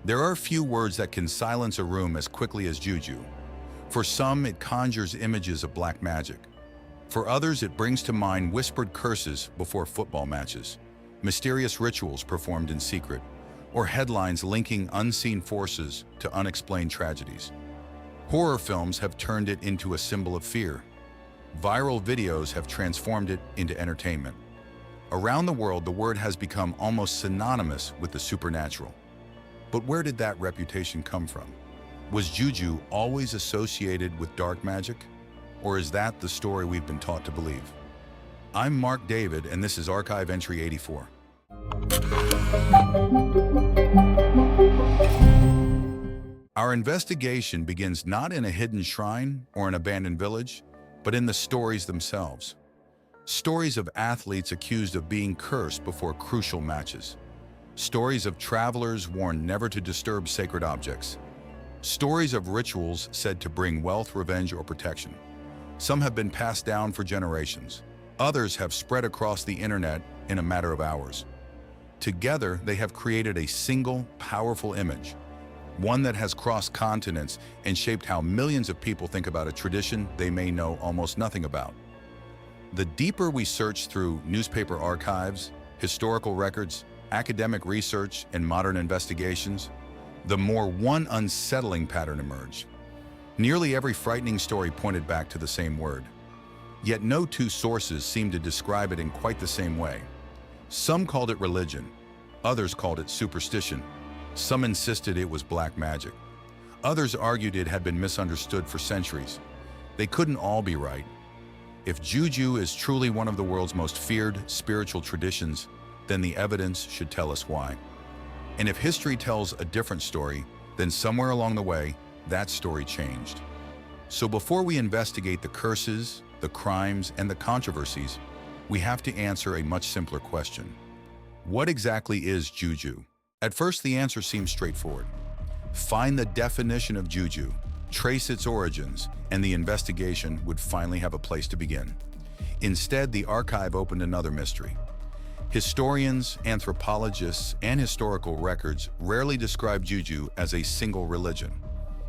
There are few words that can silence a room as quickly as juju. For some, it conjures images of black magic. For others, it brings to mind whispered curses before football matches, mysterious rituals performed in secret, or headlines linking unseen forces to unexplained tragedies. Horror films have turned it into a symbol of fear. Viral videos have transformed it into entertainment. Around the world, the word has become almost synonymous with the supernatural. But where did that reputation come from? Was juju always associated with dark magic? Or is that the story we've been taught to believe? I'm Mark David, and this is Archive Entry 84. Our investigation begins not in a hidden shrine or an abandoned village, but in the stories themselves. Stories of athletes accused of being cursed before crucial matches. Stories of travelers warned never to disturb sacred objects. Stories of rituals said to bring wealth, revenge, or protection. Some have been passed down for generations. Others have spread across the internet in a matter of hours. Together, they have created a single, powerful image, one that has crossed continents and shaped how millions of people think about a tradition they may know almost nothing about. The deeper we search through newspaper archives, historical records, academic research, and modern investigations, the more one unsettling pattern emerged. Nearly every frightening story pointed back to the same word. Yet no two sources seemed to describe it in quite the same way. Some called it religion, others called it superstition. Some insisted it was black magic. Others argued it had been misunderstood for centuries. They couldn't all be right. If juju is truly one of the world's most feared spiritual traditions, then the evidence should tell us why. And if history tells a different story, then somewhere along the way, that story changed. So before we investigate the curses, the crimes, and the controversies, we have to answer a much simpler question. What exactly is juju? At first, the answer seems straightforward. Find the definition of juju, trace its origins, and the investigation would finally have a place to begin. Instead, the archive opened another mystery. Historians, anthropologists, and historical records rarely describe juju as a single religion.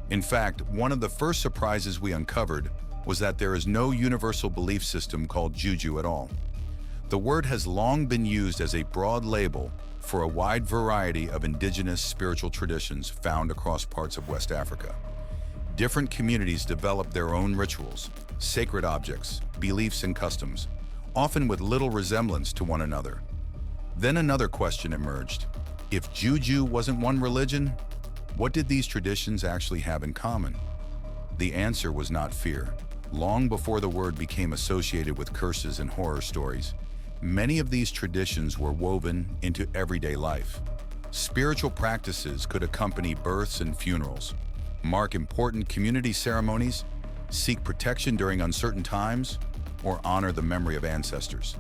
In fact, one of the first surprises we uncovered was that there is no universal belief system called juju at all. The word has long been used as a broad label for a wide variety of indigenous spiritual traditions found across parts of West Africa. Different communities developed their own rituals, sacred objects, beliefs, and customs, often with little resemblance to one another. Then another question emerged. If juju wasn't one religion, what did these traditions actually have in common? The answer was not fear. Long before the word became associated with curses and horror stories, many of these traditions were woven into everyday life. Spiritual practices could accompany births and funerals, mark important community ceremonies, seek protection during uncertain times, or honor the memory of ancestors.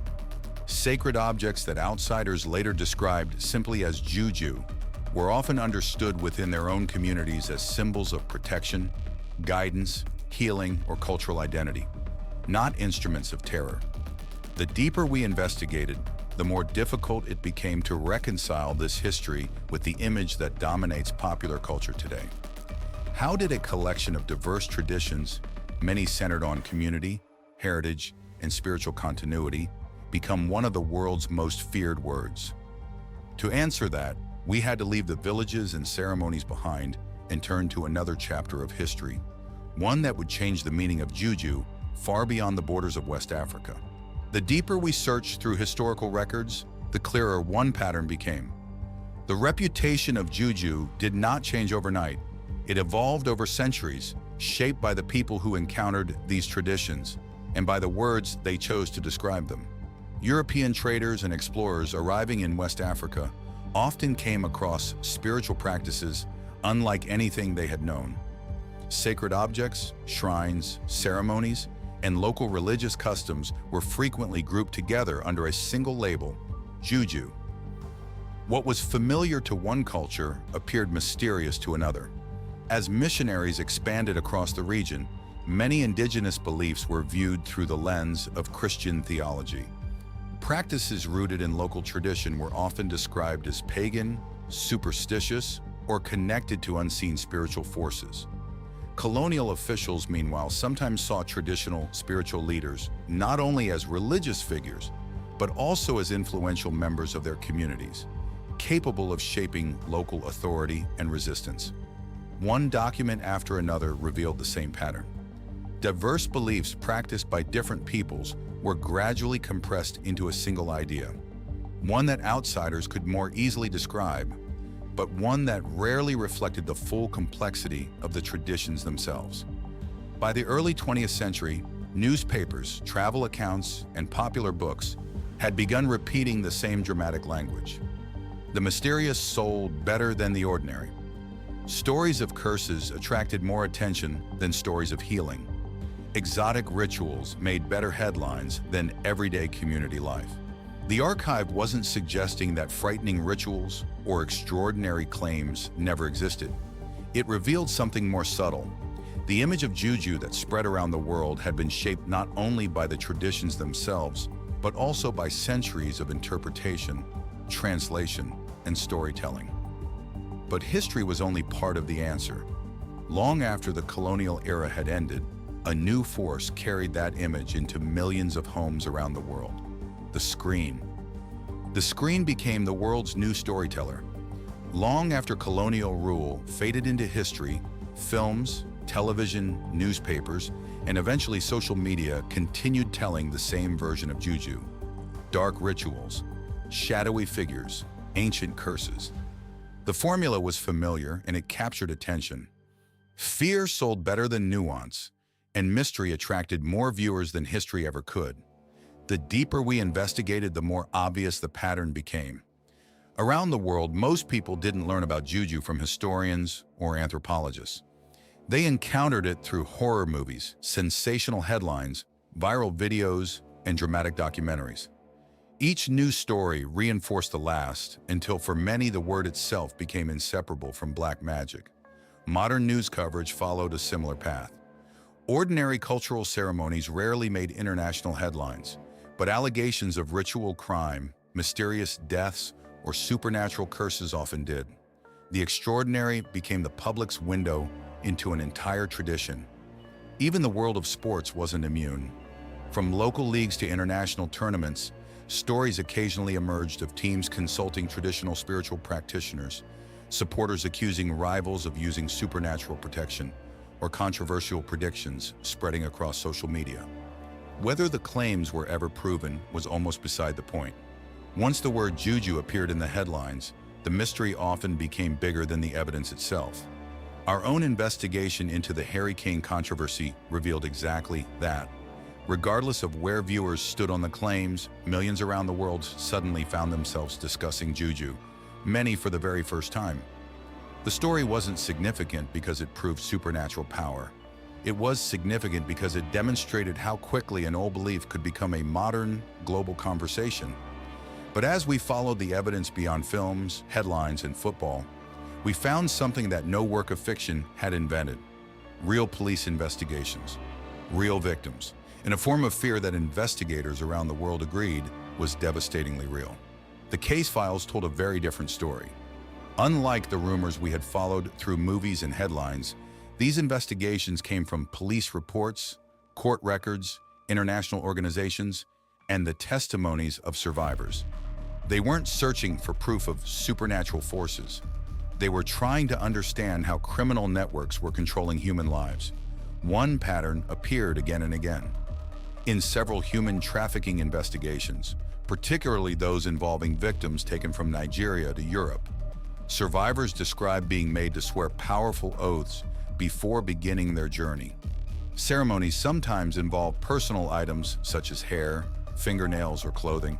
Sacred objects that outsiders later described simply as juju were often understood within their own communities as symbols of protection, guidance, healing, or cultural identity, not instruments of terror. The deeper we investigated, the more difficult it became to reconcile this history with the image that dominates popular culture today. How did a collection of diverse traditions, many centered on community, heritage, and spiritual continuity, become one of the world's most feared words? To answer that, we had to leave the villages and ceremonies behind and turn to another chapter of history, one that would change the meaning of juju far beyond the borders of West Africa. The deeper we searched through historical records, the clearer one pattern became. The reputation of juju did not change overnight. It evolved over centuries, shaped by the people who encountered these traditions and by the words they chose to describe them. European traders and explorers arriving in West Africa often came across spiritual practices unlike anything they had known. Sacred objects, shrines, ceremonies, and local religious customs were frequently grouped together under a single label, juju. What was familiar to one culture appeared mysterious to another. As missionaries expanded across the region, many indigenous beliefs were viewed through the lens of Christian theology. Practices rooted in local tradition were often described as pagan, superstitious, or connected to unseen spiritual forces. Colonial officials, meanwhile, sometimes saw traditional spiritual leaders not only as religious figures, but also as influential members of their communities, capable of shaping local authority and resistance. One document after another revealed the same pattern. Diverse beliefs practiced by different peoples were gradually compressed into a single idea, one that outsiders could more easily describe, but one that rarely reflected the full complexity of the traditions themselves. By the early 20th century, newspapers, travel accounts, and popular books had begun repeating the same dramatic language. The mysterious sold better than the ordinary. Stories of curses attracted more attention than stories of healing. Exotic rituals made better headlines than everyday community life. The archive wasn't suggesting that frightening rituals or extraordinary claims never existed. It revealed something more subtle. The image of Juju that spread around the world had been shaped not only by the traditions themselves, but also by centuries of interpretation, translation, and storytelling. But history was only part of the answer. Long after the colonial era had ended, a new force carried that image into millions of homes around the world: the screen. The screen became the world's new storyteller. Long after colonial rule faded into history, films, television, newspapers, and eventually social media continued telling the same version of Juju. Dark rituals, shadowy figures, ancient curses. The formula was familiar and it captured attention. Fear sold better than nuance, and mystery attracted more viewers than history ever could. The deeper we investigated, the more obvious the pattern became. Around the world, most people didn't learn about Juju from historians or anthropologists. They encountered it through horror movies, sensational headlines, viral videos, and dramatic documentaries. Each news story reinforced the last, until for many the word itself became inseparable from black magic. Modern news coverage followed a similar path. Ordinary cultural ceremonies rarely made international headlines, but allegations of ritual crime, mysterious deaths, or supernatural curses often did. The extraordinary became the public's window into an entire tradition. Even the world of sports wasn't immune. From local leagues to international tournaments, stories occasionally emerged of teams consulting traditional spiritual practitioners, supporters accusing rivals of using supernatural protection, or controversial predictions spreading across social media. Whether the claims were ever proven was almost beside the point. Once the word Juju appeared in the headlines, the mystery often became bigger than the evidence itself. Our own investigation into the Kane controversy revealed exactly that. Regardless of where viewers stood on the claims, millions around the world suddenly found themselves discussing Juju, many for the very first time. The story wasn't significant because it proved supernatural power. It was significant because it demonstrated how quickly an old belief could become a modern, global conversation. But as we followed the evidence beyond films, headlines, and football, we found something that no work of fiction had invented: real police investigations, real victims, in a form of fear that investigators around the world agreed was devastatingly real. The case files told a very different story. Unlike the rumors we had followed through movies and headlines, these investigations came from police reports, court records, international organizations, and the testimonies of survivors. They weren't searching for proof of supernatural forces. They were trying to understand how criminal networks were controlling human lives. One pattern appeared again and again. In several human trafficking investigations, particularly those involving victims taken from Nigeria to Europe, survivors described being made to swear powerful oaths before beginning their journey. Ceremonies sometimes involved personal items such as hair, fingernails, or clothing.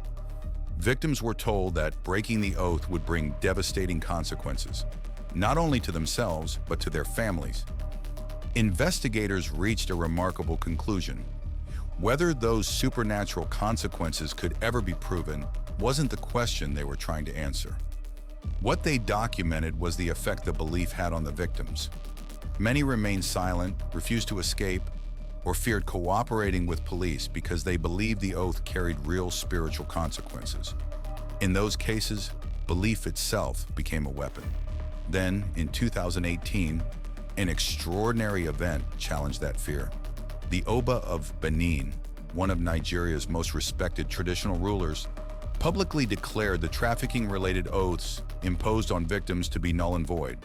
Victims were told that breaking the oath would bring devastating consequences, not only to themselves, but to their families. Investigators reached a remarkable conclusion. Whether those supernatural consequences could ever be proven wasn't the question they were trying to answer. What they documented was the effect the belief had on the victims. Many remained silent, refused to escape, or feared cooperating with police because they believed the oath carried real spiritual consequences. In those cases, belief itself became a weapon. Then, in 2018, an extraordinary event challenged that fear. The Oba of Benin, one of Nigeria's most respected traditional rulers, publicly declared the trafficking-related oaths imposed on victims to be null and void.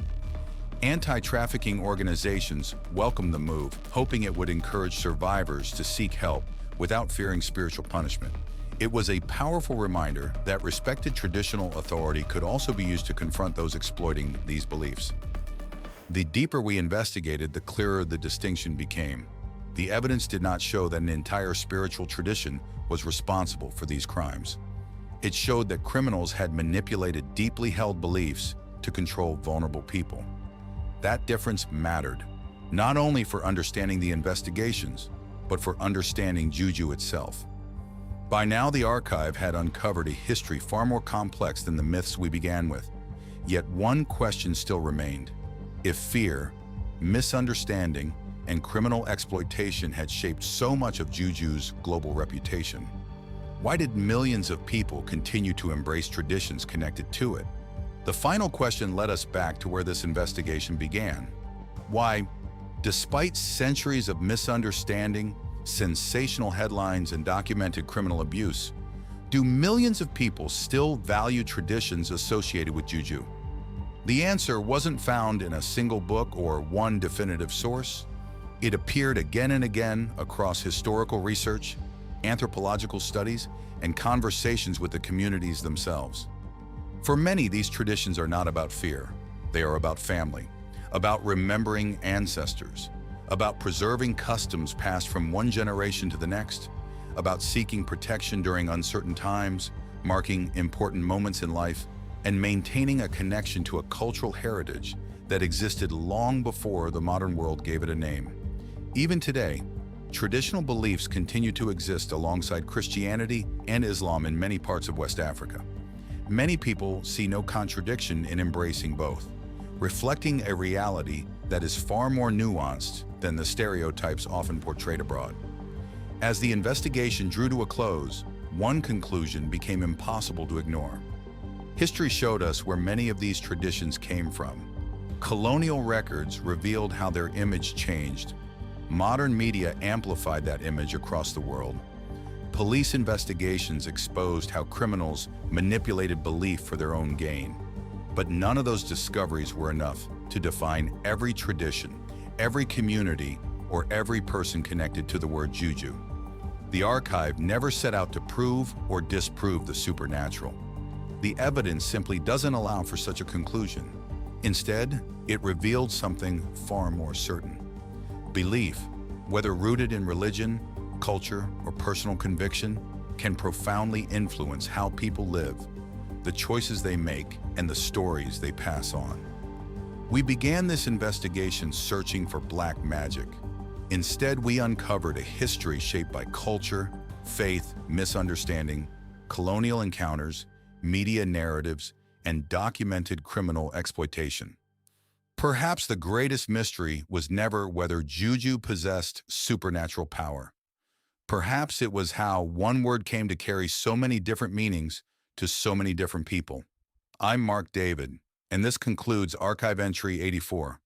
Anti-trafficking organizations welcomed the move, hoping it would encourage survivors to seek help without fearing spiritual punishment. It was a powerful reminder that respected traditional authority could also be used to confront those exploiting these beliefs. The deeper we investigated, the clearer the distinction became. The evidence did not show that an entire spiritual tradition was responsible for these crimes. It showed that criminals had manipulated deeply held beliefs to control vulnerable people. That difference mattered, not only for understanding the investigations, but for understanding Juju itself. By now, the archive had uncovered a history far more complex than the myths we began with. Yet one question still remained. If fear, misunderstanding, and criminal exploitation had shaped so much of Juju's global reputation, why did millions of people continue to embrace traditions connected to it? The final question led us back to where this investigation began. Why, despite centuries of misunderstanding, sensational headlines, and documented criminal abuse, do millions of people still value traditions associated with Juju? The answer wasn't found in a single book or one definitive source. It appeared again and again across historical research, anthropological studies, and conversations with the communities themselves. For many, these traditions are not about fear. They are about family, about remembering ancestors, about preserving customs passed from one generation to the next, about seeking protection during uncertain times, marking important moments in life, and maintaining a connection to a cultural heritage that existed long before the modern world gave it a name. Even today, traditional beliefs continue to exist alongside Christianity and Islam in many parts of West Africa. Many people see no contradiction in embracing both, reflecting a reality that is far more nuanced than the stereotypes often portrayed abroad. As the investigation drew to a close, one conclusion became impossible to ignore. History showed us where many of these traditions came from. Colonial records revealed how their image changed. Modern media amplified that image across the world. Police investigations exposed how criminals manipulated belief for their own gain. But none of those discoveries were enough to define every tradition, every community, or every person connected to the word Juju. The archive never set out to prove or disprove the supernatural. The evidence simply doesn't allow for such a conclusion. Instead, it revealed something far more certain. Belief, whether rooted in religion, culture, or personal conviction, can profoundly influence how people live, the choices they make, and the stories they pass on. We began this investigation searching for black magic. Instead, we uncovered a history shaped by culture, faith, misunderstanding, colonial encounters, media narratives, and documented criminal exploitation. Perhaps the greatest mystery was never whether Juju possessed supernatural power. Perhaps it was how one word came to carry so many different meanings to so many different people. I'm Mark David, and this concludes Archive Entry 84.